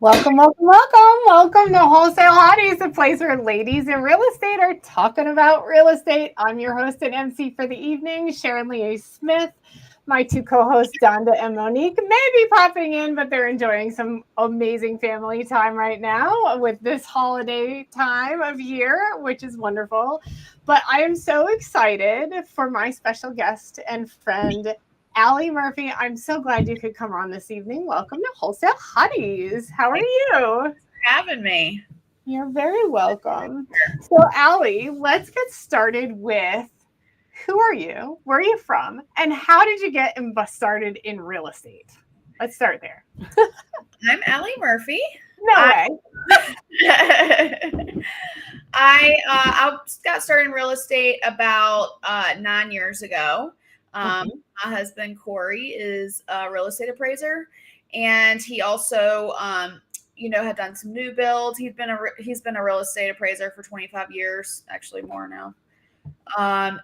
Welcome to Wholesale Hotties, the place where ladies in real estate are talking about real estate. I'm your host and MC for the evening, Sharon Lee Smith. My two co-hosts, Donda and Monique, may be popping in, but they're enjoying some amazing family time right now with this holiday time of year, which is wonderful. But I am so excited for my special guest and friend, Alie Murphy. I'm so glad you could come on this evening. Welcome to Wholesale Hotties. How are you? For having me. You're very welcome. So, Alie, let's get started with who are you? Where are you from? And how did you get started in real estate? Let's start there. I'm Alie Murphy. No way. I got started in real estate about 9 years ago. My husband Corey is a real estate appraiser, and he also had done some new builds. He's been a real estate appraiser for 25 years, actually more now.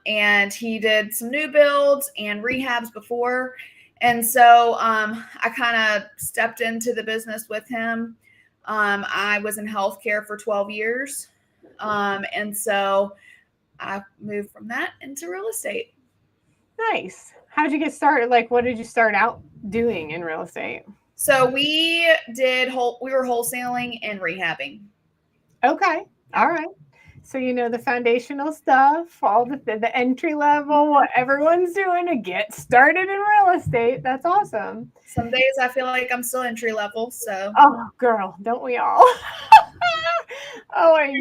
And he did some new builds and rehabs before. And so I kind of stepped into the business with him. I was in healthcare for 12 years. And so I moved from that into real estate. Nice. How did you get started? Like, what did you start out doing in real estate? So we were wholesaling and rehabbing. Okay. All right. So you know the foundational stuff, all the entry level, what everyone's doing to get started in real estate. That's awesome. Some days I feel like I'm still entry level. So oh, girl, don't we all? Oh, I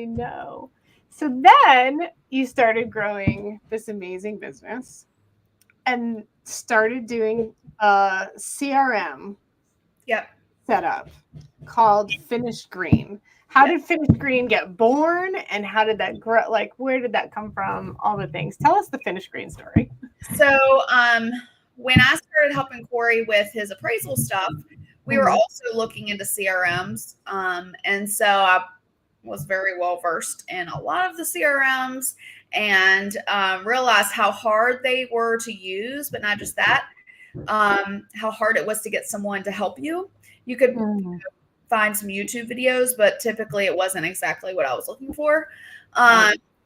know. So then you started growing this amazing business and started doing a CRM setup called Finished Green. How did Finished Green get born, and how did that grow? Like, where did that come from? All the things. Tell us the Finished Green story. So when I started helping Corey with his appraisal stuff, we were also looking into CRMs. And so I was very well versed in a lot of the CRMs and realized how hard they were to use, but not just that, how hard it was to get someone to help you. You could find some YouTube videos, but typically it wasn't exactly what I was looking for.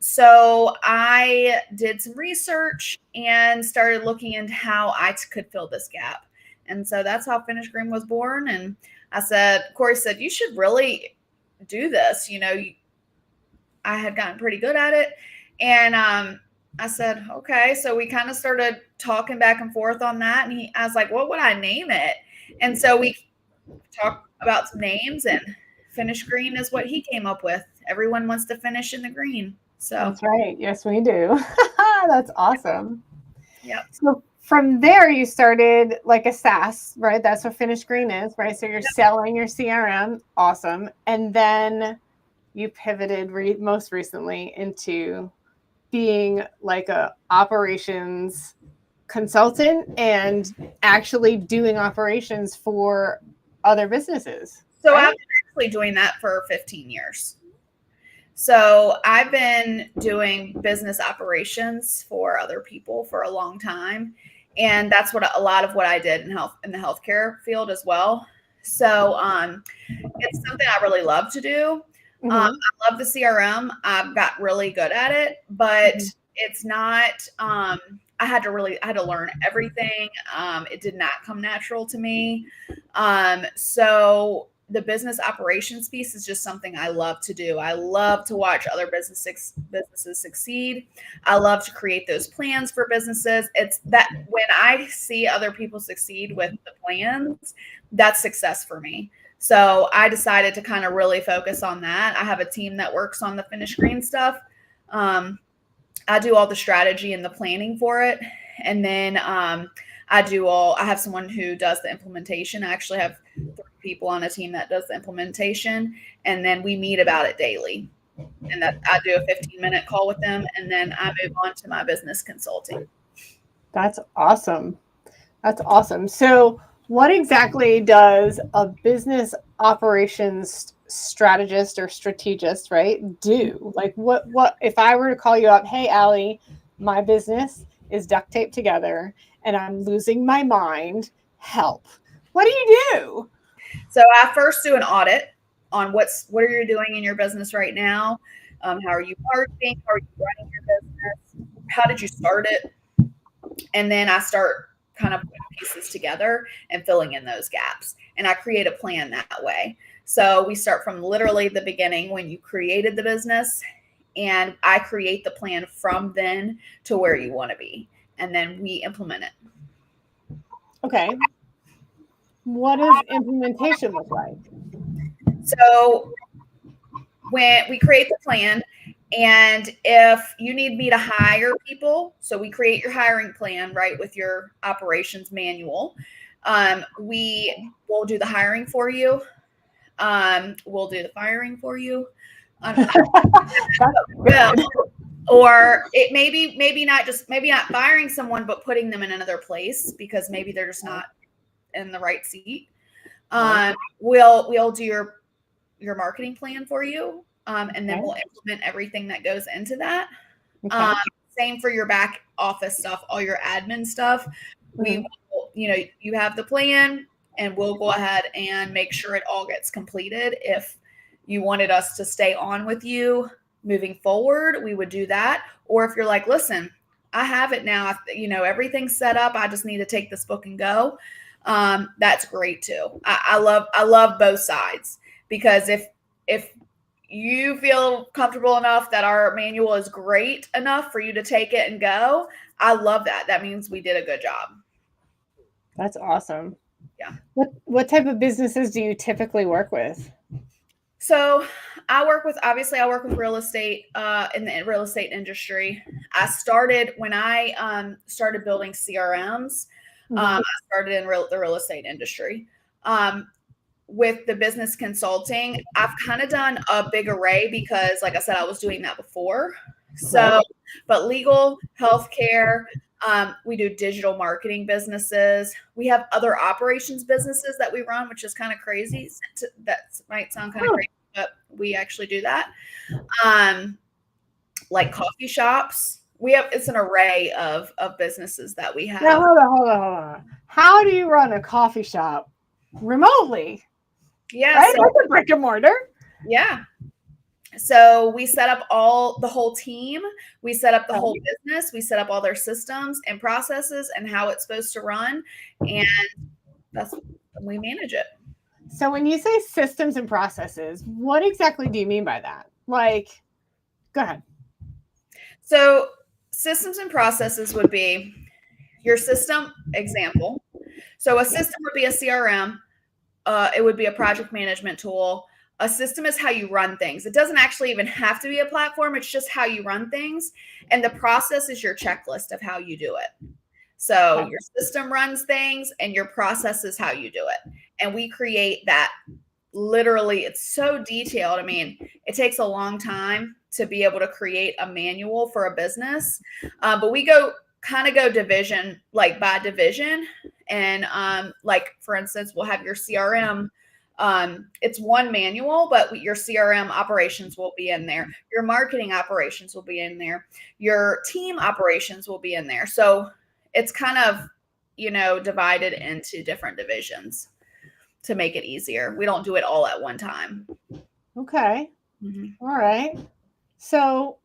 So I did some research and started looking into how I could fill this gap. And so that's how Finished Green was born. And Corey said, you should really do this. You know, I had gotten pretty good at it. And I said, okay. So we kind of started talking back and forth on that. And I was like, what would I name it? And so we talked about some names, and Finished Green is what he came up with. Everyone wants to finish in the green. So that's right. Yes, we do. That's awesome. Yep. So from there, you started like a SaaS, right? That's what Finished Green is, right? So you're selling your CRM. Awesome. And then you pivoted most recently into being like a operations consultant and actually doing operations for other businesses. So right? I've been actually doing that for 15 years. So I've been doing business operations for other people for a long time. And that's what a lot of what I did in the healthcare field as well. So it's something I really love to do. I love the CRM. I've got really good at it, but it's not, I had to learn everything. It did not come natural to me. So the business operations piece is just something I love to do. I love to watch other businesses succeed. I love to create those plans for businesses. It's that when I see other people succeed with the plans, that's success for me. So I decided to kind of really focus on that. I have a team that works on the Finished Green stuff. I do all the strategy and the planning for it. And then I have someone who does the implementation. I actually have 3 people on a team that does the implementation. And then we meet about it daily. And that I do a 15-minute call with them. And then I move on to my business consulting. That's awesome. So what exactly does a business operations strategist or strategist, right, do? Like what if I were to call you up, hey, Alie, my business is duct taped together and I'm losing my mind. Help. What do you do? So I first do an audit on what are you doing in your business right now? How are you marketing? How are you running your business? How did you start it? And then I start kind of putting pieces together and filling in those gaps. And I create a plan that way. So we start from literally the beginning when you created the business, and I create the plan from then to where you want to be. And then we implement it. Okay. What does implementation look like? So when we create the plan, and if you need me to hire people, so we create your hiring plan, right, with your operations manual. We will do the hiring for you. We'll do the firing for you. Or it maybe not firing someone, but putting them in another place because maybe they're just not in the right seat. We'll do your marketing plan for you. And then we'll implement everything that goes into that. Okay. Same for your back office stuff, all your admin stuff. We will, you have the plan, and we'll go ahead and make sure it all gets completed. If you wanted us to stay on with you moving forward, we would do that. Or if you're like, listen, I have it now, everything's set up, I just need to take this book and go. That's great too. I love both sides, because if you feel comfortable enough that our manual is great enough for you to take it and go, I love that. That means we did a good job. That's awesome. Yeah. What type of businesses do you typically work with? So I work with real estate in the real estate industry. I started when I started building CRMs. I started in the real estate industry. With the business consulting, I've kind of done a big array because, like I said, I was doing that before. So, but legal, healthcare, we do digital marketing businesses. We have other operations businesses that we run, which is kind of crazy. That might sound kind of crazy, but we actually do that. Like coffee shops. It's an array of businesses that we have. Now, hold on. How do you run a coffee shop remotely? Yeah. Right? Like a brick and mortar. Yeah. So we set up the whole team. We set up the whole business. We set up all their systems and processes and how it's supposed to run. And we manage it. So when you say systems and processes, what exactly do you mean by that? Like, go ahead. So systems and processes would be your system example. So a system would be a CRM. It would be a project management tool. A system is how you run things. It doesn't actually even have to be a platform. It's just how you run things. And the process is your checklist of how you do it. So your system runs things and your process is how you do it. And we create that. Literally, it's so detailed. I mean, it takes a long time to be able to create a manual for a business. But we go division, like by division. And like, for instance, we'll have your CRM. It's one manual, but your CRM operations will be in there. Your marketing operations will be in there. Your team operations will be in there. So it's kind of, divided into different divisions to make it easier. We don't do it all at one time. Okay. All right. So,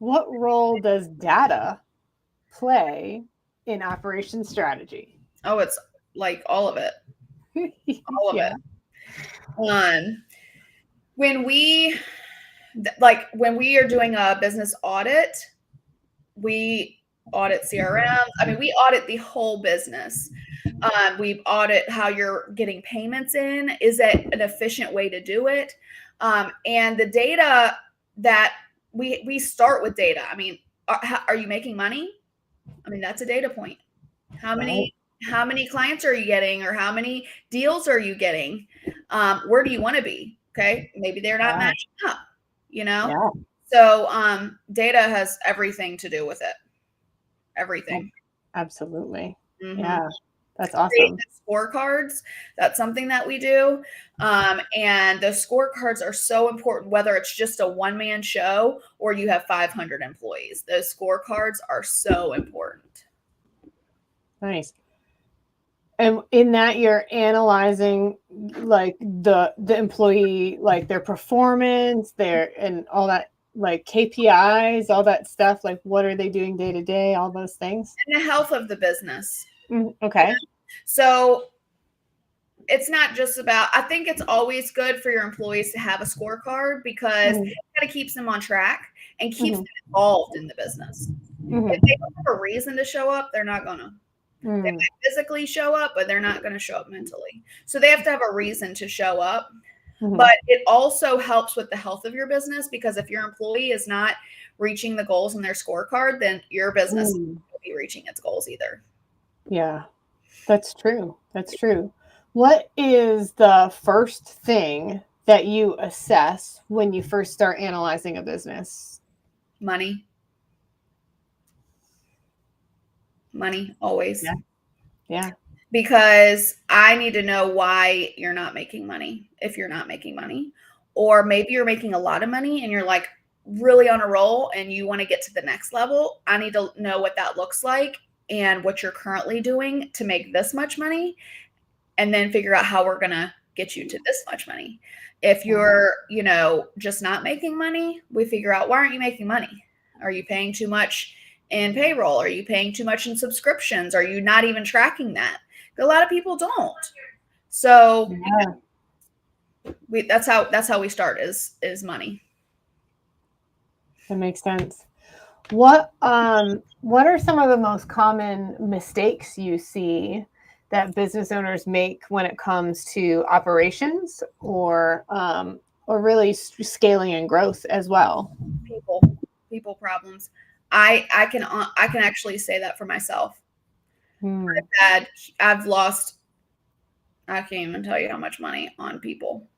what role does data play in operation strategy? Oh, it's like all of it. All of it. When we are doing a business audit, we audit CRM. I mean, we audit the whole business. We audit how you're getting payments in. Is it an efficient way to do it? And the data that we start with data. I mean, are you making money? I mean, that's a data point. How many clients are you getting, or how many deals are you getting? Where do you want to be? Okay. Maybe they're not matching up, Yeah. So data has everything to do with it. Everything. Absolutely. Yeah. That's awesome. Scorecards. That's something that we do. And the scorecards are so important, whether it's just a one-man show or you have 500 employees. Those scorecards are so important. Nice. And in that, you're analyzing like the employee, like their performance, and all that, like KPIs, all that stuff. Like, what are they doing day to day? All those things. And the health of the business. Okay. So it's not just about, I think it's always good for your employees to have a scorecard because it kind of keeps them on track and keeps them involved in the business. If they don't have a reason to show up, they're not gonna. They might physically show up, but they're not going to show up mentally. So they have to have a reason to show up. But it also helps with the health of your business, because if your employee is not reaching the goals in their scorecard, then your business won't be reaching its goals either. Yeah, that's true. That's true. What is the first thing that you assess when you first start analyzing a business? Money. Money, always. Yeah. Because I need to know why you're not making money, if you're not making money. Or maybe you're making a lot of money and you're like really on a roll and you want to get to the next level. I need to know what that looks like and what you're currently doing to make this much money, and then figure out how we're going to get you to this much money. If you're, just not making money, we figure out, why aren't you making money? Are you paying too much in payroll? Are you paying too much in subscriptions? Are you not even tracking that? A lot of people don't. So that's how we start is money. That makes sense. What are some of the most common mistakes you see that business owners make when it comes to operations or really scaling and growth as well? People problems. I can actually say that for myself. I've lost, I can't even tell you how much money on people.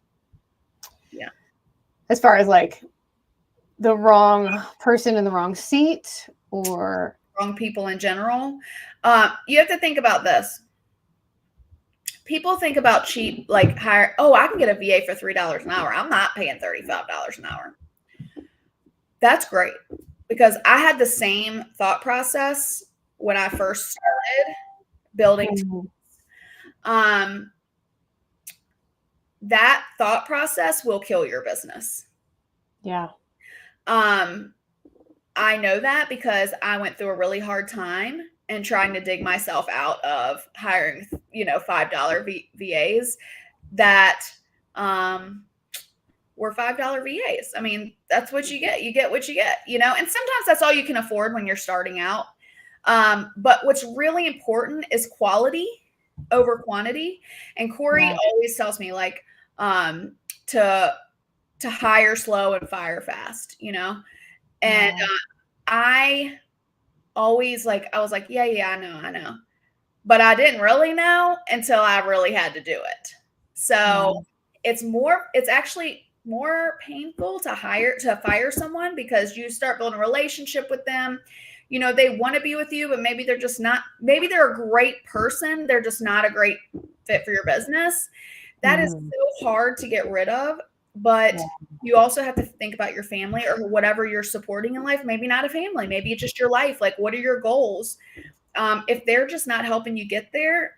Yeah. As far as like the wrong person in the wrong seat or wrong people in general. You have to think about this. People think about cheap, like hire, I can get a VA for $3 an hour. I'm not paying $35 an hour. That's great, because I had the same thought process when I first started building. That thought process will kill your business. Yeah. I know that because I went through a really hard time and trying to dig myself out of hiring, $5 VAs that were $5 VAs. I mean, that's what you get. You get what you get, and sometimes that's all you can afford when you're starting out. But what's really important is quality over quantity. And Corey always tells me to hire slow and fire fast, and I always I was like, yeah, I know. But I didn't really know until I really had to do it. So it's actually more painful to fire someone, because you start building a relationship with them. They want to be with you, but maybe they're just not, maybe they're a great person. They're just not a great fit for your business. That is so hard to get rid of. But you also have to think about your family or whatever you're supporting in life. Maybe not a family, maybe it's just your life. Like, what are your goals? If they're just not helping you get there,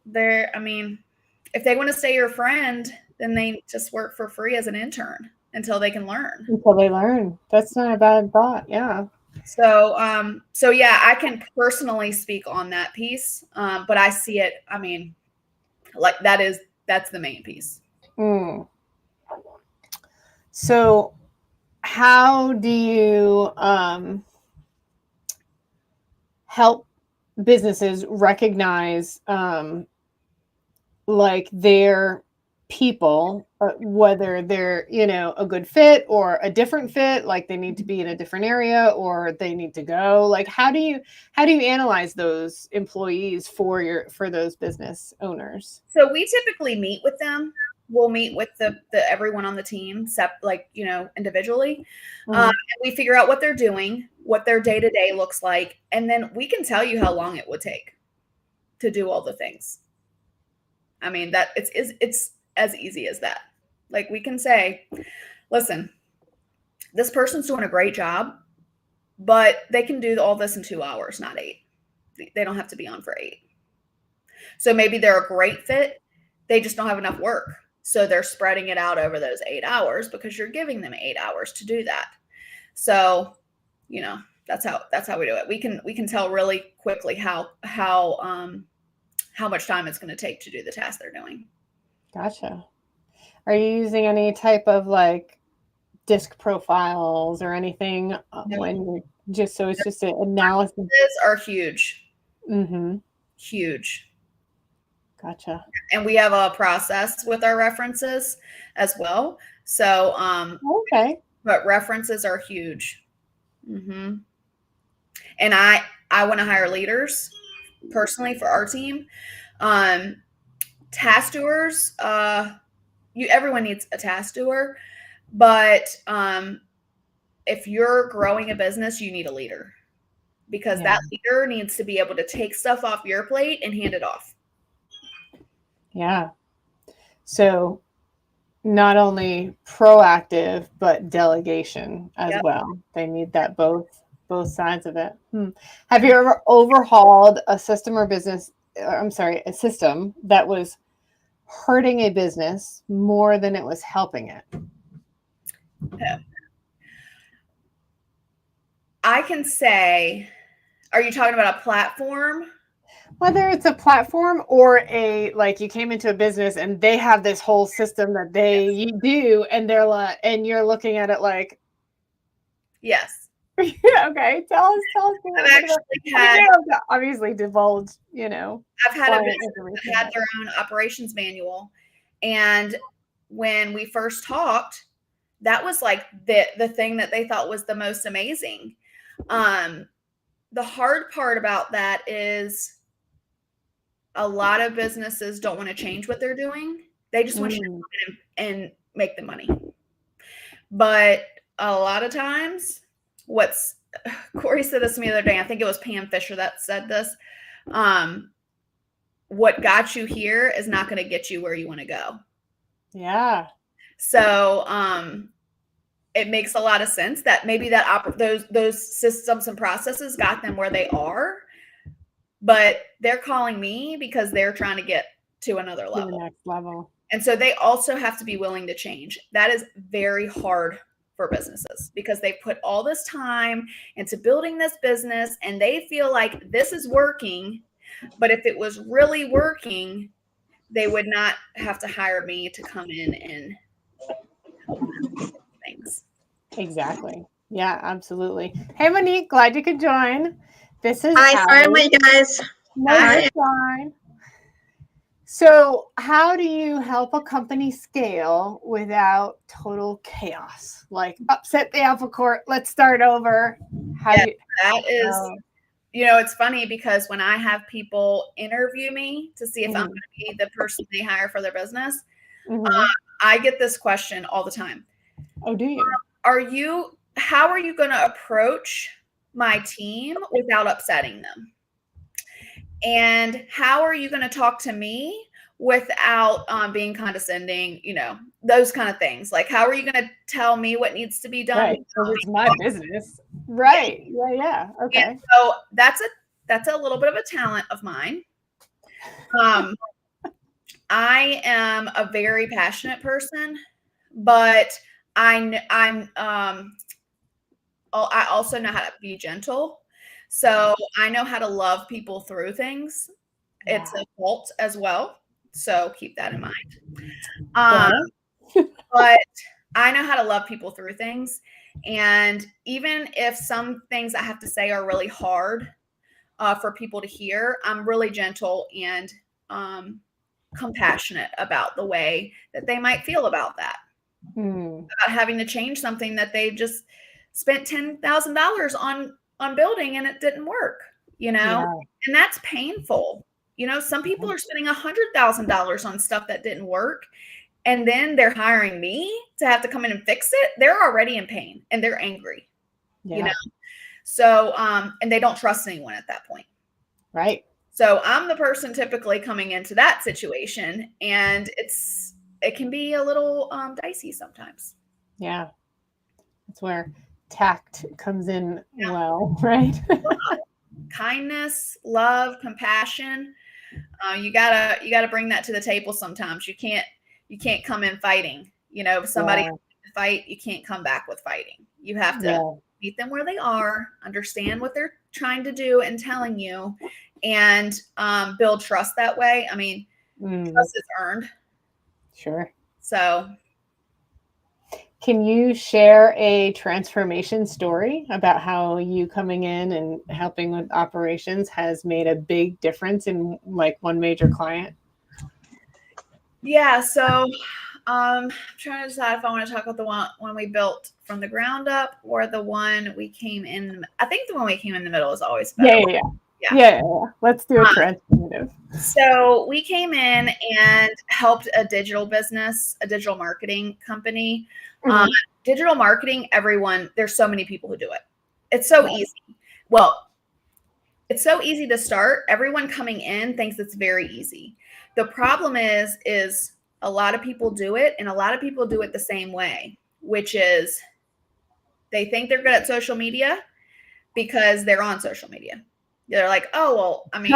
if they want to stay your friend, then they just work for free as an intern until they can learn. Until they learn. That's not a bad thought. Yeah. So yeah, I can personally speak on that piece. But I see it, that's the main piece. So how do you help businesses recognize their people, whether they're a good fit or a different fit, like they need to be in a different area or they need to go? Like, how do you analyze those employees for those business owners? So we typically meet with them. We'll meet with the everyone on the team, individually. And we figure out what they're doing, what their day-to-day looks like, and then we can tell you how long it would take to do all the things. I mean, that it's as easy as that. Like, we can say, listen, this person's doing a great job, but they can do all this in 2 hours, not 8. They don't have to be on for 8. So maybe they're a great fit. They just don't have enough work. So they're spreading it out over those 8 hours because you're giving them 8 hours to do that. So, that's how we do it. We can tell really quickly how much time it's going to take to do the task they're doing. Gotcha. Are you using any type of like disc profiles or anything when you're it's just an analysis? References are huge. Mm-hmm. Huge. Gotcha. And we have a process with our references as well. So, okay. But references are huge. Mm-hmm. And I want to hire leaders personally for our team. Task doers, everyone needs a task doer, but if you're growing a business, you need a leader, because that leader needs to be able to take stuff off your plate and hand it off. Yeah. So not only proactive, but delegation as well. They need that both sides of it. Have you ever overhauled a system or a system that was hurting a business more than it was helping it? I can say, are you talking about a platform? Whether it's a platform or you came into a business and they have this whole system that you do, and they're like, and you're looking at it like, yes. Okay, tell us. I've actually had, obviously divulge, I've had a business that had their own operations manual, and when we first talked, that was like the thing that they thought was the most amazing. The hard part about that is a lot of businesses don't want to change what they're doing. They just want you to come in and make the money. But a lot of times, Corey said this to me the other day, I think it was Pam Fisher that said this, what got you here is not going to get you where you want to go. Yeah. So it makes a lot of sense that maybe those systems and processes got them where they are, but they're calling me because they're trying to get to another level. The next level. And so they also have to be willing to change. That is very hard for businesses because they put all this time into building this business and they feel like this is working. But if it was really working, they would not have to hire me to come in and help them things. Exactly. Yeah, absolutely. Hey, Monique, glad you could join. This is Hi, sorry, you guys. No, you're fine. So how do you help a company scale without total chaos? Like upset the apple cart, let's start over. It's funny because when I have people interview me to see if I'm going to be the person they hire for their business, I get this question all the time. Oh, do you? How are you going to approach my team without upsetting them? And how are you going to talk to me without being condescending, those kind of things? Like, how are you going to tell me what needs to be done? Right. So it's my business. Right. Yeah. Okay. And so that's a little bit of a talent of mine. I am a very passionate person, but I also know how to be gentle. So I know how to love people through things. Yeah. It's a fault as well. So keep that in mind. But I know how to love people through things. And even if some things I have to say are really hard for people to hear, I'm really gentle and compassionate about the way that they might feel about that. About having to change something that they just spent $10,000 on building and it didn't work, and that's painful. Some people are spending $100,000 on stuff that didn't work, and then they're hiring me to have to come in and fix it. They're already in pain and they're angry, So, and they don't trust anyone at that point. Right. So I'm the person typically coming into that situation, and it can be a little dicey sometimes. Yeah. That's where tact comes in well, right? Kindness, love, compassion. You gotta bring that to the table sometimes. You can't come in fighting. If somebody fight, you can't come back with fighting. You have to meet them where they are, understand what they're trying to do and telling you, and build trust that way. I mean, trust is earned. Sure. So, can you share a transformation story about how you coming in and helping with operations has made a big difference in like one major client? Yeah. So, I'm trying to decide if I want to talk about the one we built from the ground up or the one we came in. I think the one we came in the middle is always better. Yeah. Let's do a transformative. So we came in and helped a digital business, a digital marketing company. Digital marketing, there's so many people who do it. It's so easy. Well, it's so easy to start. Everyone coming in thinks it's very easy. The problem is a lot of people do it, and a lot of people do it the same way, which is they think they're good at social media because they're on social media. They're like, oh, well, I mean,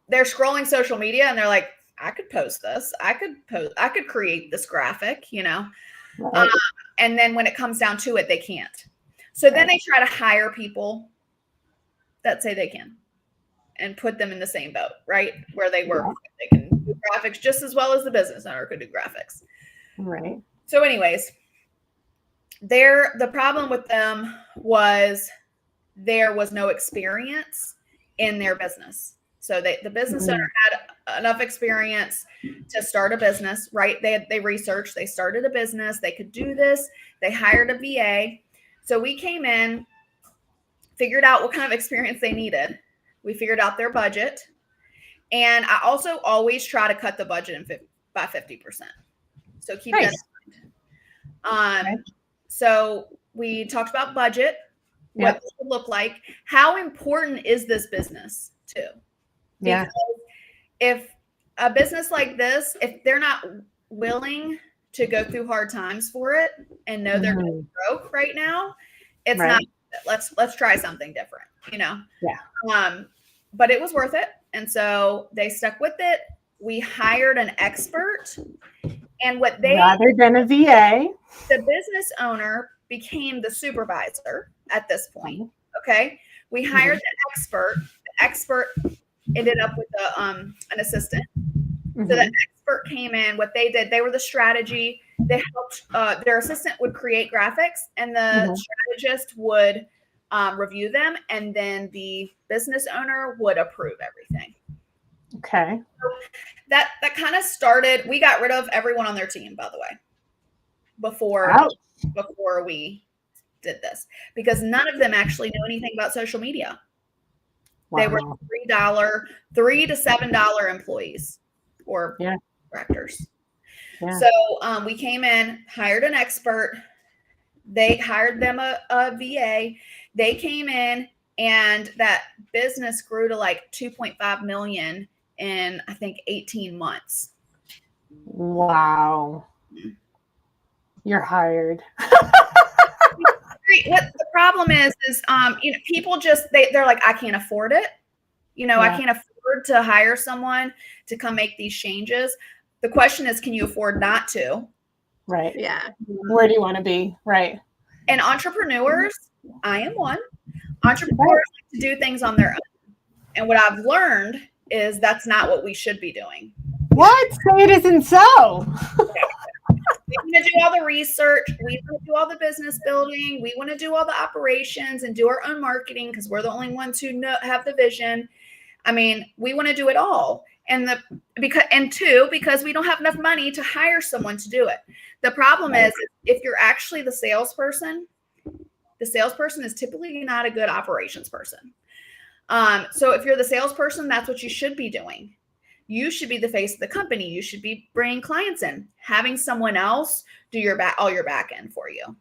they're scrolling social media and they're like, I could post this. I could create this graphic, Right. And then when it comes down to it, they can't. So then they try to hire people that say they can and put them in the same boat, right? Where they work, they can do graphics just as well as the business owner could do graphics. Right. So anyways, the problem with them was there was no experience in their business. So the business owner had enough experience to start a business, right? They researched, they started a business, they could do this. They hired a VA. So we came in, figured out what kind of experience they needed. We figured out their budget. And I also always try to cut the budget by 50%. So keep that in mind. So we talked about budget, what this would look like. How important is this business too? Because if a business like this, if they're not willing to go through hard times for it and know they're going to be broke right now, it's not. Let's try something different, but it was worth it, and so they stuck with it. We hired an expert, and rather than a VA, the business owner became the supervisor at this point. Okay, we hired the expert. The expert ended up with an assistant. So the expert came in. What they did, they were the strategy. They helped. Their assistant would create graphics, and the strategist would review them, and then the business owner would approve everything. Okay. So that kind of started. We got rid of everyone on their team, by the way, before we did this, because none of them actually knew anything about social media. They were $3 to $7 employees or directors. So we came in, hired an expert. They hired them a VA. They came in, and that business grew to like 2.5 million in, I think, 18 months. Wow. You're hired. What the problem is people just they're like, I can't afford it. I can't afford to hire someone to come make these changes. The question is, can you afford not to? Right. Yeah. Where do you want to be? Right. And entrepreneurs, I am one. Entrepreneurs like to do things on their own. And what I've learned is that's not what we should be doing. What? Say it isn't so. We want to do all the research. We want to do all the business building. We want to do all the operations and do our own marketing because we're the only ones who have the vision. I mean, we want to do it all. And because we don't have enough money to hire someone to do it. The problem is if you're actually the salesperson is typically not a good operations person. So if you're the salesperson, that's what you should be doing. You should be the face of the company. You should be bringing clients in, having someone else do all your back end for you.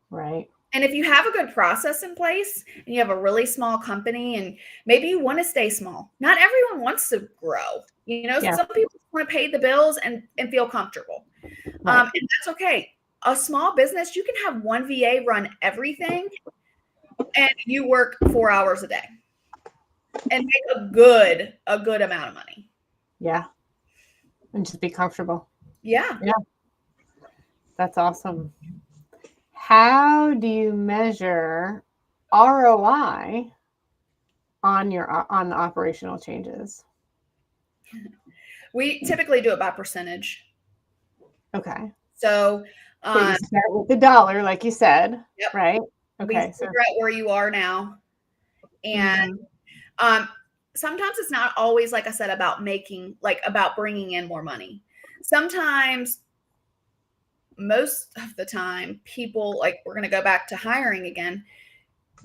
Right. And if you have a good process in place and you have a really small company and maybe you want to stay small, not everyone wants to grow. Some people want to pay the bills and feel comfortable. And that's okay. A small business, you can have one VA run everything and you work 4 hours a day. and make a good amount of money. Yeah. And just be comfortable. Yeah. Yeah. That's awesome. How do you measure ROI on the operational changes? We typically do it by percentage. Okay. So you start with the dollar, like you said, yep. right? Okay. We figure out where you are now. And sometimes it's not always, like I said, about about bringing in more money. Sometimes, most of the time, people, like, we're going to go back to hiring again.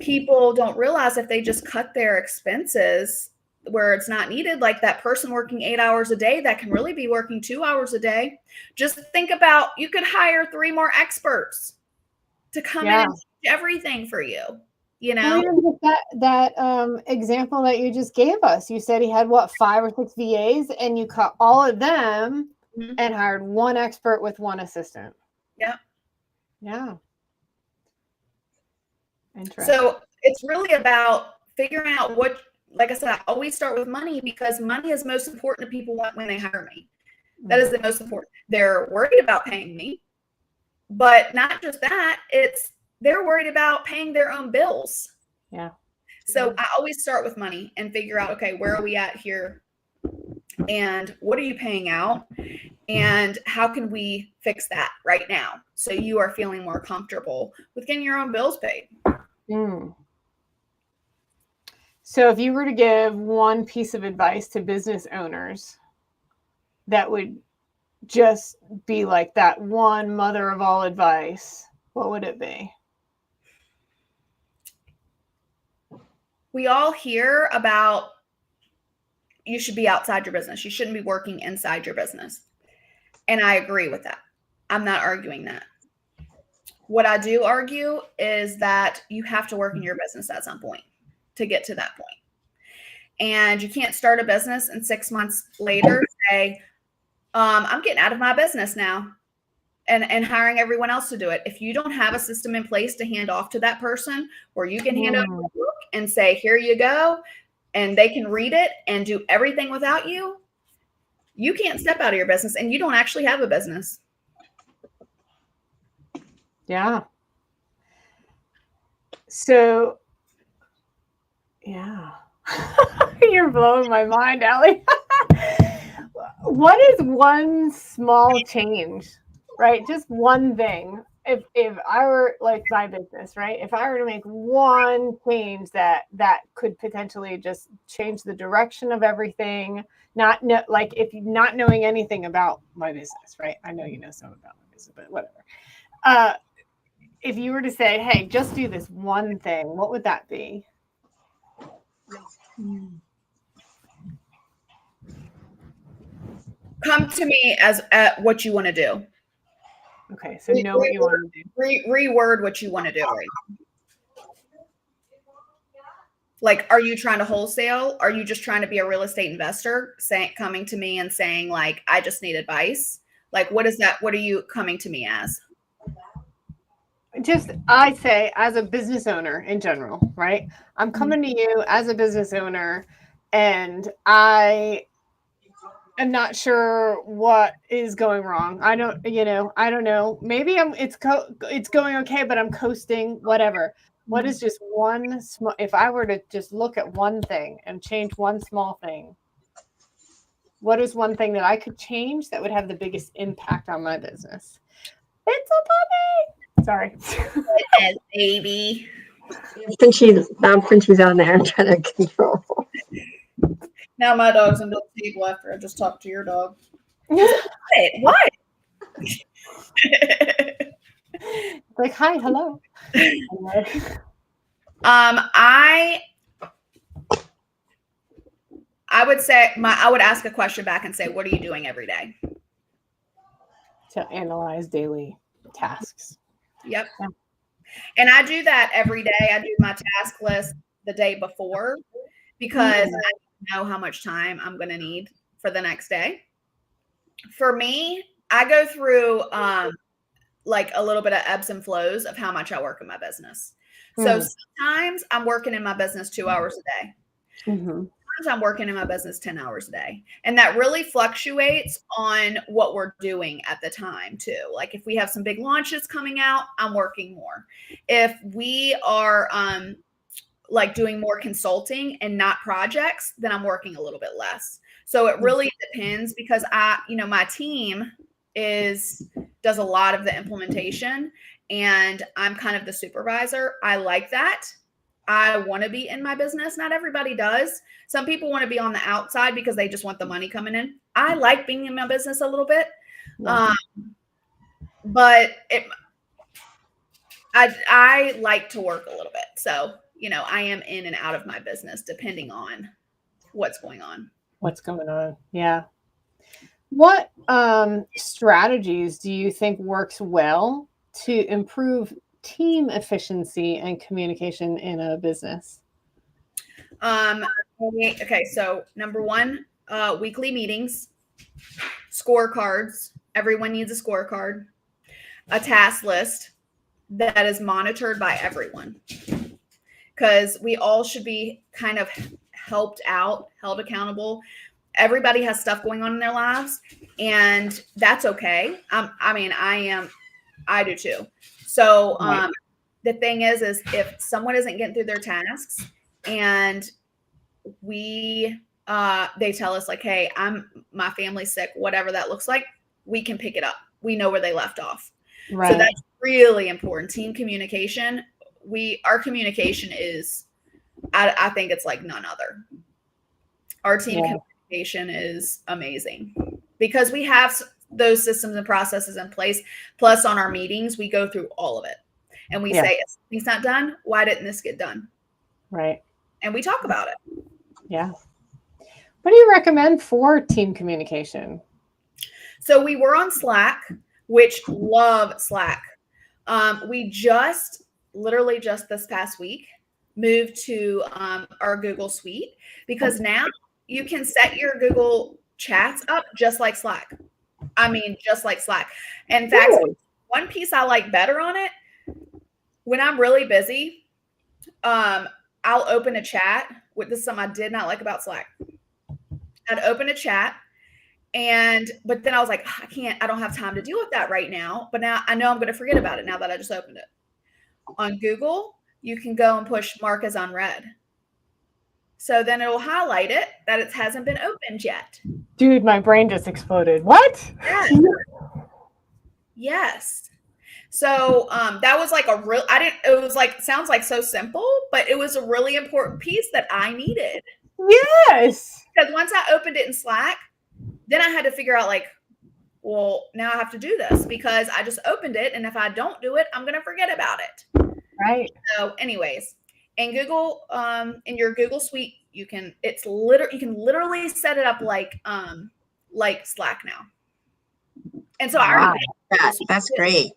People don't realize if they just cut their expenses where it's not needed, like that person working 8 hours a day that can really be working 2 hours a day. Just think about, you could hire 3 more experts to come in and teach everything for you. You know, well, even with that example that you just gave us, you said he had what, 5 or 6 VAs, and you cut all of them and hired one expert with one assistant. Yeah. Yeah. Interesting. So it's really about figuring out what, like I said, I always start with money, because money is most important to people when they hire me. That is the most important. They're worried about paying me, but not just that, they're worried about paying their own bills. Yeah. So I always start with money and figure out, okay, where are we at here? And what are you paying out? And how can we fix that right now, so you are feeling more comfortable with getting your own bills paid? So if you were to give one piece of advice to business owners that would just be like that one mother of all advice, what would it be? We all hear about, you should be outside your business. You shouldn't be working inside your business. And I agree with that. I'm not arguing that. What I do argue is that you have to work in your business at some point to get to that point. And you can't start a business and 6 months later say, I'm getting out of my business now, and hiring everyone else to do it. If you don't have a system in place to hand off to that person, where you can hand over a book and say, here you go, and they can read it and do everything without you, you can't step out of your business, and you don't actually have a business. Yeah. So, yeah. You're blowing my mind, Alie. What is one small change, right? Just one thing. If I were, like, my business, right? If I were to make one change that could potentially just change the direction of everything, like, if you're not knowing anything about my business, right? I know you know some about my business, but whatever. If you were to say, hey, just do this one thing, what would that be? Come to me at what you want to do. Okay, so know what you want to do. Reword what you want to do right now. Like, are you trying to wholesale? Are you just trying to be a real estate investor, coming to me and saying, like, I just need advice? Like, what is that? What are you coming to me as? Just, I say, as a business owner in general, right? I'm coming to you as a business owner, and I am not sure what is going wrong. I don't know. Maybe it's going okay, but I'm coasting, whatever. What is just one small, if I were to just look at one thing and change one small thing, what is one thing that I could change that would have the biggest impact on my business? It's a puppy. Sorry. Baby. Frenchie's on there. I'm trying to control. Now my dog's under the table after I just talked to your dog. What? Like, hi, hello. I would say I would ask a question back and say, what are you doing every day? To analyze daily tasks. Yep. Yeah. And I do that every day. I do my task list the day before, because I know how much time I'm going to need for the next day. For me, I go through like a little bit of ebbs and flows of how much I work in my business. So sometimes I'm working in my business 2 hours a day. Mm-hmm. I'm working in my business 10 hours a day. And that really fluctuates on what we're doing at the time too. Like if we have some big launches coming out, I'm working more. If we are like doing more consulting and not projects, then I'm working a little bit less. So it really depends because my team does a lot of the implementation and I'm kind of the supervisor. I like that. I want to be in my business. Not everybody does. Some people want to be on the outside because they just want the money coming in. I like being in my business a little bit. Yeah. But I like to work a little bit. So, I am in and out of my business depending on what's going on. Yeah. What strategies do you think works well to improve team efficiency and communication in a business? Okay, so number one, weekly meetings, scorecards. Everyone needs a scorecard, a task list that is monitored by everyone, because we all should be kind of held accountable. Everybody has stuff going on in their lives, and that's okay. I do too. So the thing is if someone isn't getting through their tasks and they tell us like, hey, my family's sick, whatever that looks like, we can pick it up. We know where they left off. Right. So that's really important. Team communication. Our communication is, I think it's like none other. Our team communication is amazing because we have those systems and processes in place. Plus on our meetings, we go through all of it and we say, if something's not done, why didn't this get done? Right. And we talk about it. Yeah. What do you recommend for team communication? So we were on Slack, which love Slack. We literally just this past week moved to our Google Suite because now you can set your Google chats up just like Slack. Just like Slack. In fact, one piece I like better on it, when I'm really busy, I'll open a chat. This is something I did not like about Slack. I'd open a chat, but then I was like, I don't have time to deal with that right now. But now I know I'm going to forget about it now that I just opened it. On Google, you can go and push mark as unread. So then it will highlight it that it hasn't been opened yet. Dude, my brain just exploded. What? Yes. So that was like it was like, sounds like so simple, but it was a really important piece that I needed. Yes. Because once I opened it in Slack, then I had to figure out like, well, now I have to do this because I just opened it. And if I don't do it, I'm going to forget about it. Right. So anyways, in Google, in your Google Suite, you can literally set it up like Slack now. And so that's great.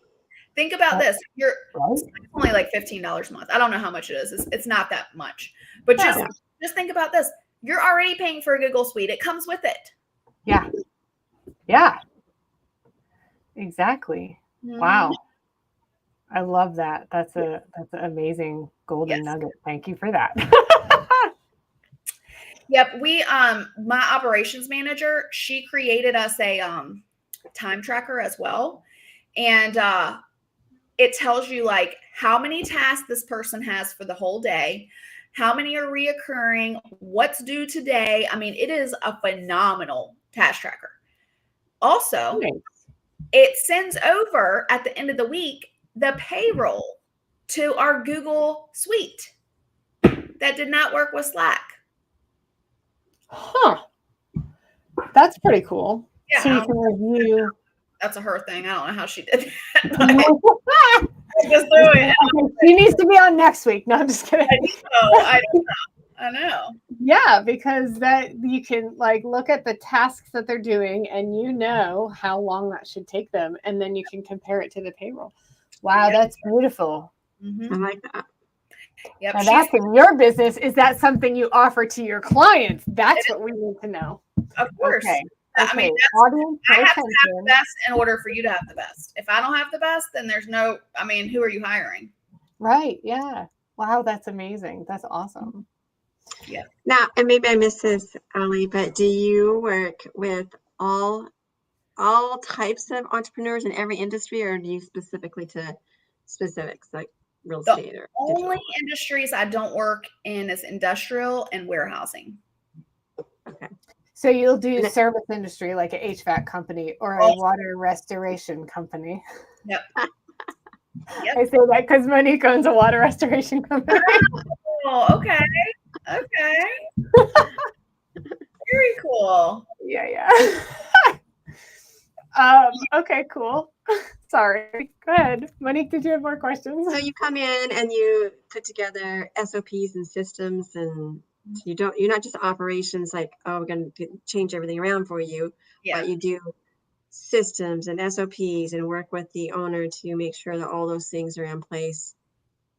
Think about this. It's only like $15 a month. I don't know how much it is. It's not that much. But just think about this. You're already paying for a Google Suite. It comes with it. Yeah. Yeah. Exactly. Mm-hmm. Wow. I love that. That's an amazing golden nugget. Thank you for that. Yep. My operations manager, she created us a time tracker as well. And it tells you like how many tasks this person has for the whole day, how many are reoccurring, what's due today. It is a phenomenal task tracker. Also, it sends over at the end of the week the payroll to our Google Suite. That did not work with Slack. Huh. That's pretty cool. Yeah. So you can review. That's a her thing. I don't know how she did that. Just do it. She needs to be on next week. No, I'm just kidding. I know. Yeah, because that you can like look at the tasks that they're doing and you know how long that should take them. And then you can compare it to the payroll. Wow, that's beautiful. Mm-hmm. I like that. Yep. Now that's in your business. Is that something you offer to your clients? That's what we need to know. Of course. Okay. I have to have the best in order for you to have the best. If I don't have the best, then there's no, who are you hiring? Right. Yeah. Wow. That's amazing. That's awesome. Yeah. Now, and maybe I missed this, Alie, but do you work with all types of entrepreneurs in every industry, or do you specifically to specifics like real The estate or only digital? industries I don't work in is industrial and warehousing. Okay. So you'll do And service industry like an HVAC company or a water restoration company. Yep. I say that because Monique owns a water restoration company. Oh, okay. Okay. Very cool. Yeah. Okay, cool. Sorry. Go ahead. Monique, did you have more questions? so you come in and you put together SOPs and systems, and you're not just operations like, oh, we're going to change everything around for you, Yeah. but you do systems and SOPs and work with the owner to make sure that all those things are in place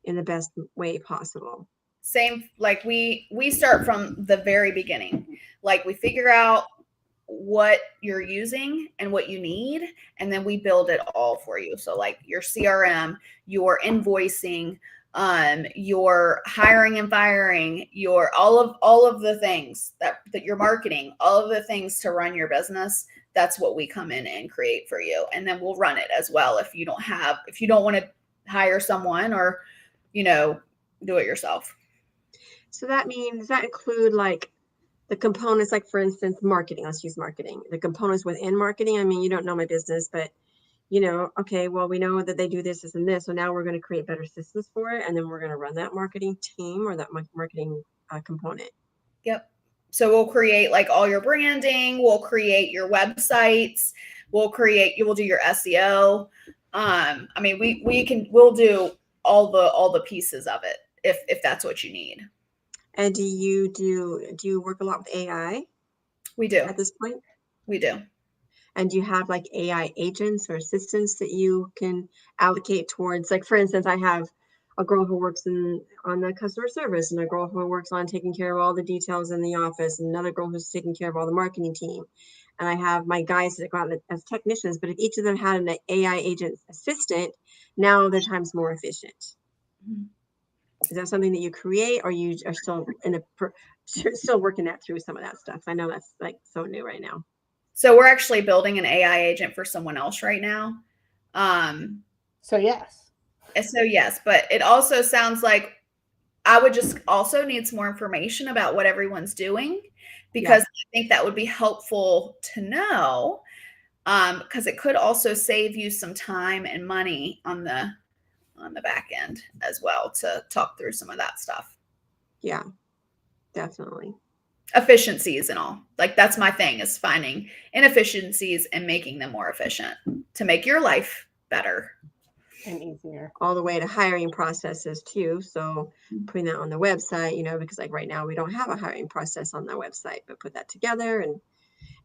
in the best way possible. Same, like we start from the very beginning. Like we figure out what you're using and what you need, and then we build it all for you. So like your CRM, your invoicing, your hiring and firing, your all of the things that your marketing, all of the things to run your business. That's what we come in and create for you, and then we'll run it as well if you don't want to hire someone or do it yourself. So that means that include like the components, like for instance, marketing. Let's use marketing. The components within marketing. I mean, you don't know my business, but okay, well, we know that they do this, this, and this. So now we're going to create better systems for it, and then we're going to run that marketing team or that marketing component. Yep. So we'll create like all your branding. We'll create your websites. We'll do your SEO. I mean, we'll do all the pieces of it if that's what you need. And do you work a lot with AI? We do. At this point? We do. And do you have like AI agents or assistants that you can allocate towards? Like, for instance, I have a girl who works on the customer service, and a girl who works on taking care of all the details in the office, and another girl who's taking care of all the marketing team. And I have my guys that go out as technicians, but if each of them had an AI agent assistant, now their time's more efficient. Mm-hmm. Is that something that you create, or you are still still working that through some of that stuff? I know that's like so new right now. So we're actually building an AI agent for someone else right now. So yes, but it also sounds like I would just also need some more information about what everyone's doing, because I think that would be helpful to know, because it could also save you some time and money on the back end as well to talk through some of that stuff. Yeah, definitely. Efficiencies and all. Like that's my thing, is finding inefficiencies and making them more efficient to make your life better and easier. All the way to hiring processes too. So putting that on the website, because like right now we don't have a hiring process on the website, but put that together,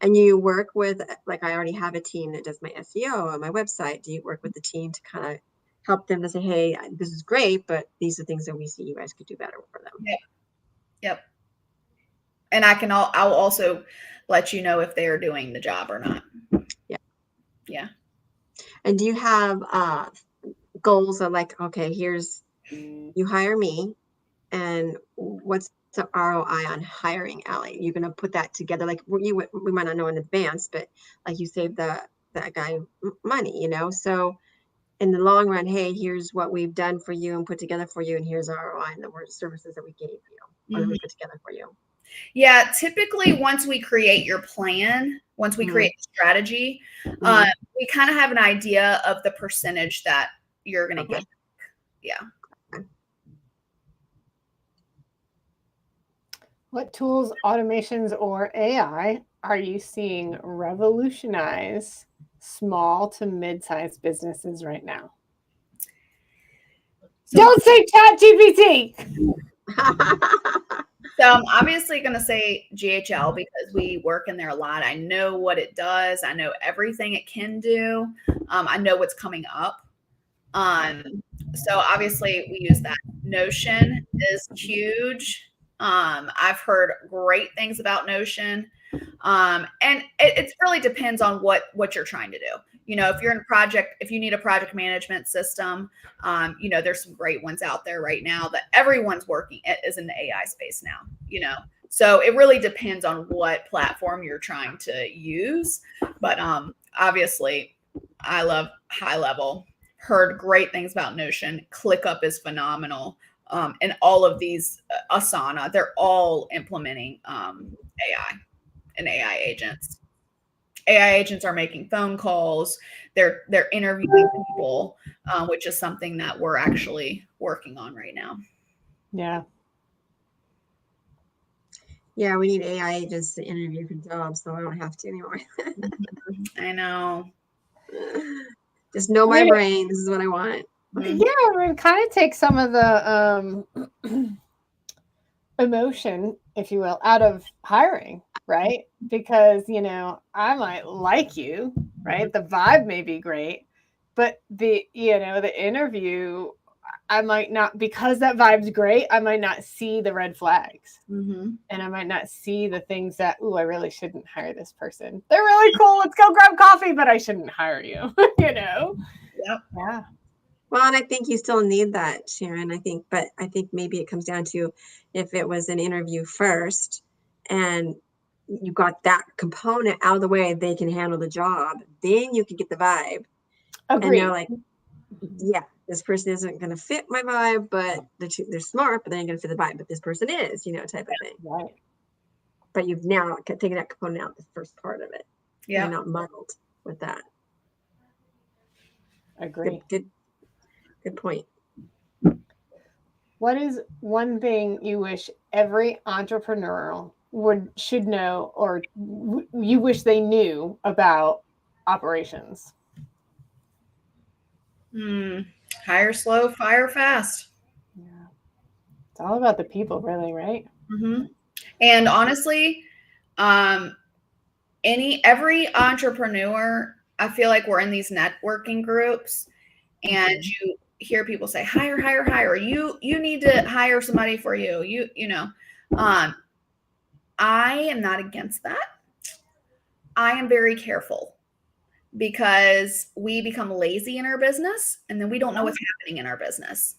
and you work with, like, I already have a team that does my SEO on my website. Do you work with the team to kind of help them to say, hey, this is great, but these are things that we see you guys could do better for them? Yep. And I'll also let you know if they are doing the job or not. Yeah. And do you have goals of like, okay, here's, you hire me, and what's the ROI on hiring Alie? You're going to put that together. Like we might not know in advance, but like you saved that guy money, so in the long run, hey, here's what we've done for you and put together for you, and here's our ROI and the services that we gave you or that we put together for you. Yeah, typically once we create your plan, once we create a strategy, we kind of have an idea of the percentage that you're going to get. Yeah. What tools, automations, or AI are you seeing revolutionize small to mid-sized businesses right now? Don't say ChatGPT. So I'm obviously going to say GHL because we work in there a lot. I know what it does. I know everything it can do. I know what's coming up. So obviously we use that. Notion is huge. I've heard great things about Notion. And it really depends on what you're trying to do. You know, if you need a project management system, you know, there's some great ones out there right now that everyone's is in the AI space now, you know. So it really depends on what platform you're trying to use. But obviously, I love High Level. Heard great things about Notion. ClickUp is phenomenal. And all of these, Asana, they're all implementing AI and AI agents. AI agents are making phone calls. They're interviewing people, which is something that we're actually working on right now. Yeah. Yeah, we need AI agents to interview for jobs, so I don't have to anymore. I know. Just know my brain. This is what I want. Yeah, I mean, kind of take some of the emotion, if you will, out of hiring, right? Because, you know, I might like you, right? The vibe may be great, but the interview, I might not, because that vibe's great, I might not see the red flags. Mm-hmm. And I might not see the things that, I really shouldn't hire this person. They're really cool. Let's go grab coffee, but I shouldn't hire you, you know? Yep. Yeah. Well, and I think you still need that, Sharon. I think maybe it comes down to if it was an interview first and you got that component out of the way, they can handle the job, then you can get the vibe. Agreed. And they're like, yeah, this person isn't going to fit my vibe, but they're smart, but they ain't going to fit the vibe, but this person is, you know, type of thing. Right. But you've now taken that component out, the first part of it. Yeah. You're not muddled with that. Agree. Good point. What is one thing you wish every entrepreneur should know, or you wish they knew about operations? Hire slow, fire fast. Yeah, it's all about the people, really, right? Mm-hmm. And honestly, every entrepreneur, I feel like we're in these networking groups, and you hear people say, hire, hire, hire. You need to hire somebody for you. You know, I am not against that. I am very careful because we become lazy in our business and then we don't know what's happening in our business.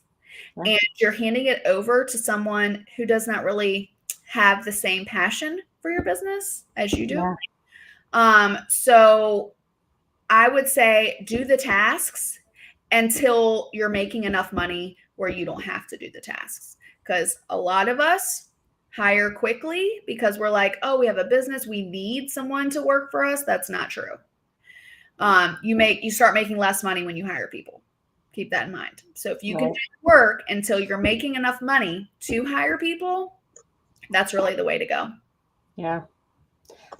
Right. And you're handing it over to someone who does not really have the same passion for your business as you do. Yeah. So I would say do the tasks until you're making enough money where you don't have to do the tasks. Because a lot of us hire quickly because we're like, oh, we have a business, we need someone to work for us. That's not true. You start making less money when you hire people. Keep that in mind. So if you can work until you're making enough money to hire people, that's really the way to go. Yeah.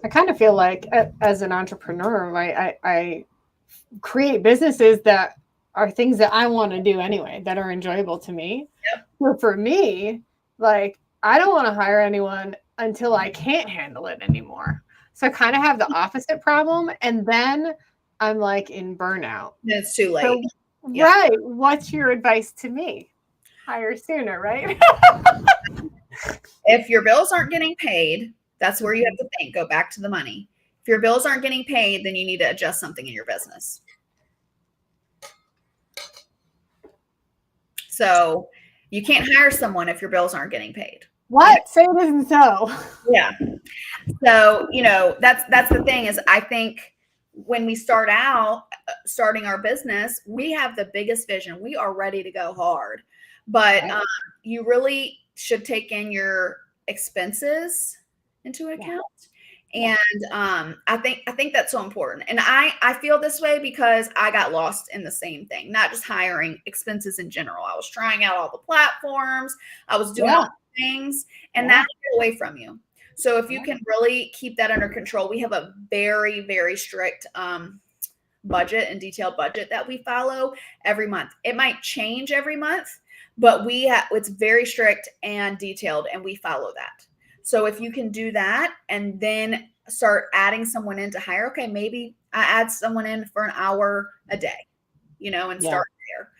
I kind of feel like as an entrepreneur, I create businesses that are things that I want to do anyway, that are enjoyable to me. Yep. So for me, like, I don't want to hire anyone until I can't handle it anymore. So I kind of have the opposite problem. And then I'm like in burnout. It's too late. So, right. What's your advice to me? Hire sooner, right? If your bills aren't getting paid, that's where you have to think. Go back to the money. If your bills aren't getting paid, then you need to adjust something in your business. So you can't hire someone if your bills aren't getting paid. What? Say it isn't so. Yeah. So, you know, that's the thing is I think when we starting our business, we have the biggest vision. We are ready to go hard, but you really should take in your expenses into account. And I think that's so important. And I feel this way because I got lost in the same thing, not just hiring, expenses in general. I was trying out all the platforms. I was doing all the things, and that will get away from you. So if you can really keep that under control, we have a very, very strict budget and detailed budget that we follow every month. It might change every month, but it's very strict and detailed, and we follow that. So if you can do that and then start adding someone in to hire, okay, maybe I add someone in for an hour a day, you know, and start there.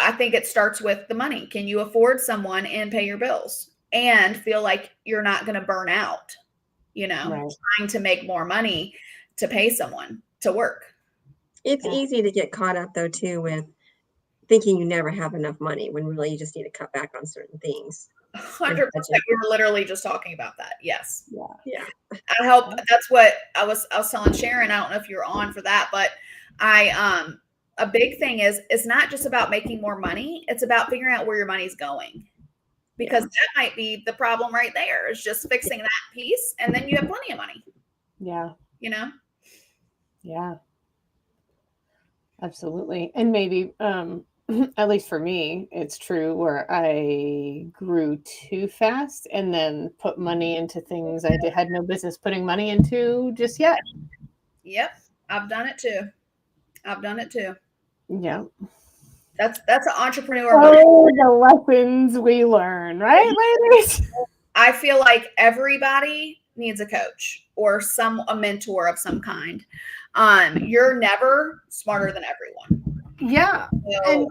I think it starts with the money. Can you afford someone and pay your bills and feel like you're not going to burn out? Right. trying to make more money to pay someone to work. It's easy to get caught up though too with thinking you never have enough money when really you just need to cut back on certain things. 100%. We were literally just talking about that. Yes. Yeah. I help. That's what I was telling Sharon. I don't know if you're on for that, but a big thing is it's not just about making more money. It's about figuring out where your money's going, because that might be the problem right there, is just fixing that piece. And then you have plenty of money. Yeah. Yeah. Absolutely. And maybe, at least for me, it's true where I grew too fast and then put money into things I had no business putting money into just yet. Yep. I've done it too. Yeah. That's an entrepreneur. Oh, the lessons we learn, right, ladies? I feel like everybody needs a coach or a mentor of some kind. You're never smarter than everyone. Yeah. So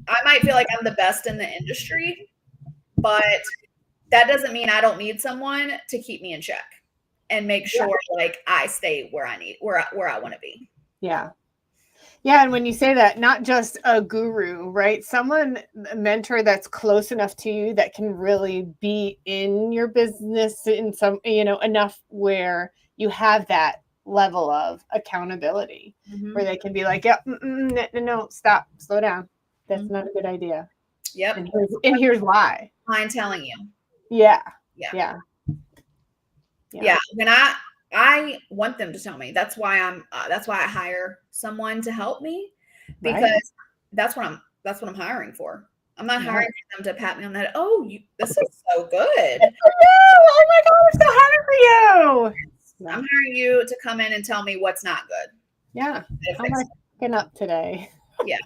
I might feel like I'm the best in the industry, but that doesn't mean I don't need someone to keep me in check and make sure like I stay where I want to be. Yeah. Yeah. And when you say that, not just a guru, right? A mentor that's close enough to you that can really be in your business in some, enough where you have that level of accountability where they can be like, yeah, no, stop, slow down. That's not a good idea. Yep. And here's why. I'm telling you. Yeah. When I want them to tell me. That's why I hire someone to help me, because that's what I'm hiring for. I'm not hiring for them to pat me on the head. Oh, this is so good. Oh my God, I'm so happy for you. I'm hiring you to come in and tell me what's not good. Yeah. How am I fucking up today? Yeah.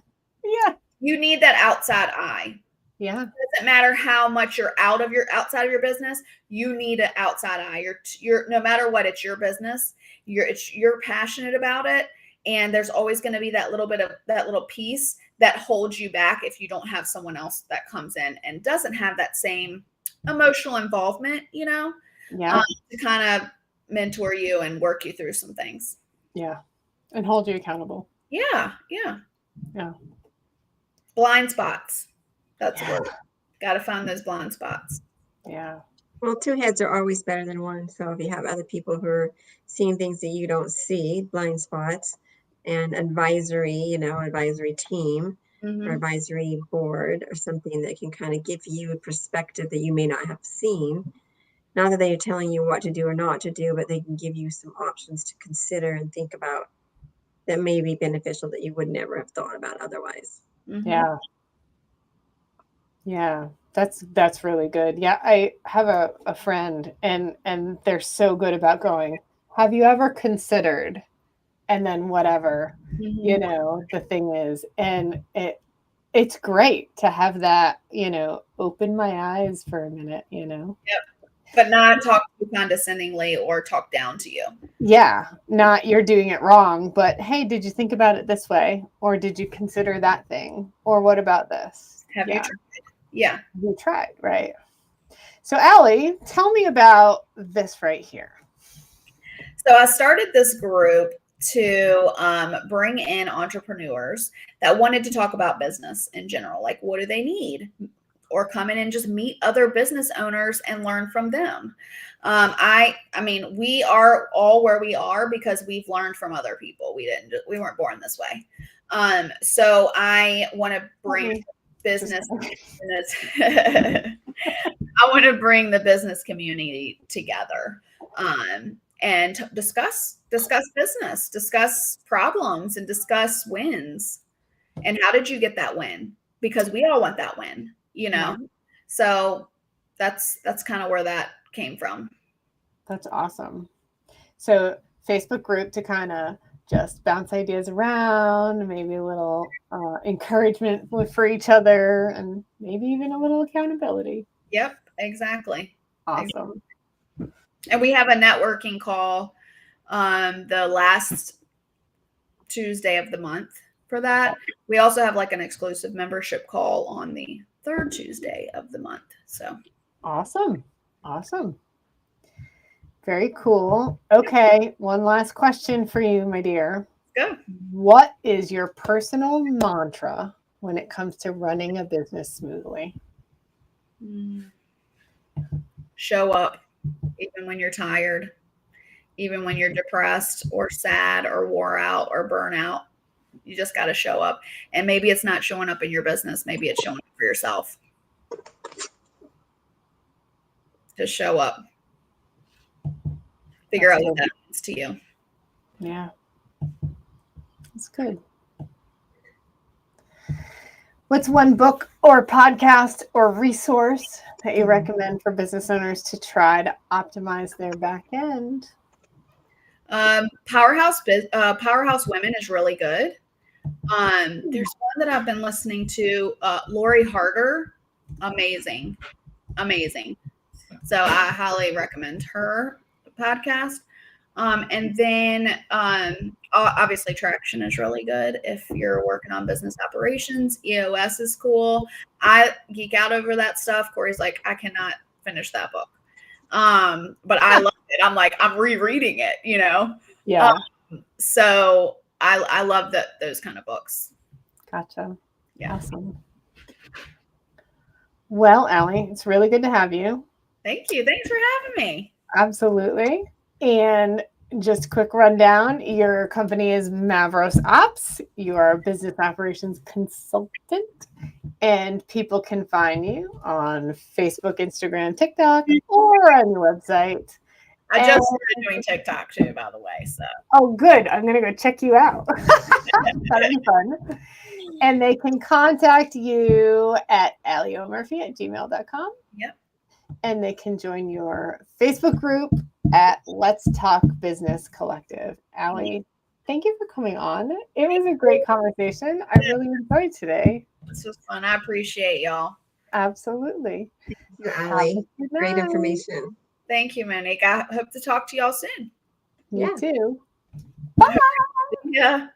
Yeah. You need that outside eye. Yeah. It doesn't matter how much you're outside of your business. You need an outside eye. You're no matter what, it's your business. You're passionate about it, and there's always going to be that little piece that holds you back if you don't have someone else that comes in and doesn't have that same emotional involvement, to kind of mentor you and work you through some things. Yeah. And hold you accountable. Yeah. Blind spots. That's what. Got to find those blind spots. Yeah. Well, two heads are always better than one. So if you have other people who are seeing things that you don't see, blind spots, and advisory team or advisory board or something that can kind of give you a perspective that you may not have seen. Not that they're telling you what to do or not to do, but they can give you some options to consider and think about that may be beneficial that you would never have thought about otherwise. Yeah. Yeah. That's really good. Yeah. I have a friend and they're so good about going, have you ever considered? And then whatever, the thing is, and it's great to have that, open my eyes for a minute, Yep. But not talk too condescendingly or talk down to you. Yeah. Not you're doing it wrong, but hey, did you think about it this way? Or did you consider that thing? Or what about this? Have you tried? Yeah. You tried, right? So Alie, tell me about this right here. So I started this group to bring in entrepreneurs that wanted to talk about business in general. Like, what do they need? Or come in and just meet other business owners and learn from them. I mean, we are all where we are because we've learned from other people. We weren't born this way. So I want to bring business. I want to bring the business community together and discuss business, discuss problems, and discuss wins. And how did you get that win? Because we all want that win. So that's kind of where that came from. That's awesome. So Facebook group to kind of just bounce ideas around, maybe a little encouragement for each other, and maybe even a little accountability. Yep, exactly. Awesome. And we have a networking call the last Tuesday of the month for that. We also have like an exclusive membership call on the third Tuesday of the month. So awesome. Very cool. Okay, one last question for you, my dear. Go. What is your personal mantra when it comes to running a business smoothly? Show up, even when you're tired, even when you're depressed or sad or wore out or burn out. You just got to show up. And maybe it's not showing up in your business. Maybe it's showing up for yourself. Just show up. Figure out what that means to you. Yeah. That's good. What's one book or podcast or resource that you recommend for business owners to try to optimize their back end? Powerhouse Women is really good. There's one that I've been listening to, Lori Harder. Amazing. So I highly recommend her podcast. And then obviously Traction is really good if you're working on business operations. EOS is cool. I geek out over that stuff. Corey's like, I cannot finish that book. But I love it. I'm rereading it, you know? Yeah. So I love those kind of books. Gotcha. Yeah. Awesome. Well, Alie, it's really good to have you. Thank you. Thanks for having me. Absolutely. And just a quick rundown, your company is Mavros Ops. You are a business operations consultant, and people can find you on Facebook, Instagram, TikTok, or on your website. I just started doing TikTok too, by the way. So. Oh, good. I'm going to go check you out. That'll be fun. And they can contact you at alieomurphy@gmail.com. Yep. And they can join your Facebook group at Let's Talk Business Collective. Alie, thank you for coming on. It was a great conversation. I really enjoyed today. This was fun. I appreciate y'all. Absolutely. Alie, great information. Thank you, Monique. I hope to talk to y'all soon. Me too. Bye. Yeah.